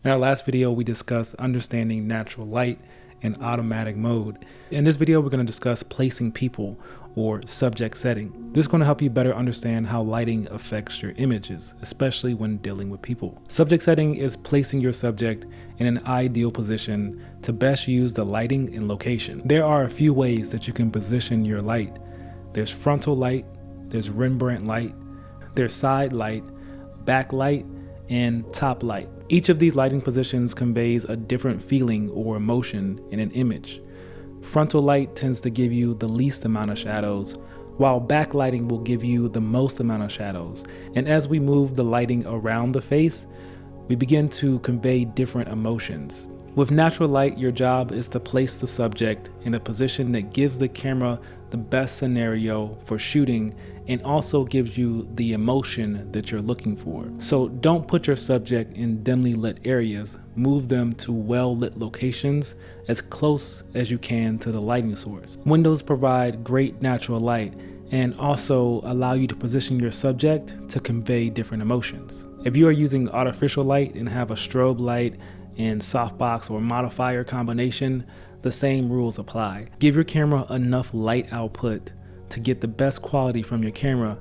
In our last video, we discussed understanding natural light and automatic mode. In this video, we're going to discuss placing people or subject setting. This is going to help you better understand how lighting affects your images, especially when dealing with people. Subject setting is placing your subject in an ideal position to best use the lighting and location. There are a few ways that you can position your light. There's frontal light, there's Rembrandt light, there's side light, backlight, and top light. Each of these lighting positions conveys a different feeling or emotion in an image. Frontal light tends to give you the least amount of shadows, while backlighting will give you the most amount of shadows. And as we move the lighting around the face, we begin to convey different emotions. With natural light, your job is to place the subject in a position that gives the camera the best scenario for shooting and also gives you the emotion that you're looking for. So don't put your subject in dimly lit areas. Move them to well-lit locations as close as you can to the lighting source. Windows provide great natural light and also allow you to position your subject to convey different emotions. If you are using artificial light and have a strobe light and softbox or modifier combination, the same rules apply. Give your camera enough light output to get the best quality from your camera,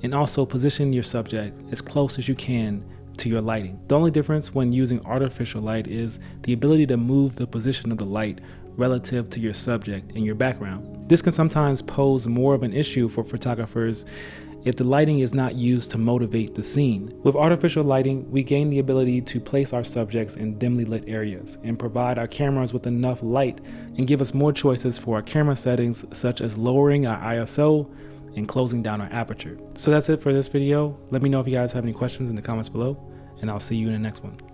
and also position your subject as close as you can to your lighting. The only difference when using artificial light is the ability to move the position of the light relative to your subject and your background. This can sometimes pose more of an issue for photographers if the lighting is not used to motivate the scene. With artificial lighting, we gain the ability to place our subjects in dimly lit areas and provide our cameras with enough light and give us more choices for our camera settings, such as lowering our ISO and closing down our aperture. So that's it for this video. Let me know if you guys have any questions in the comments below, and I'll see you in the next one.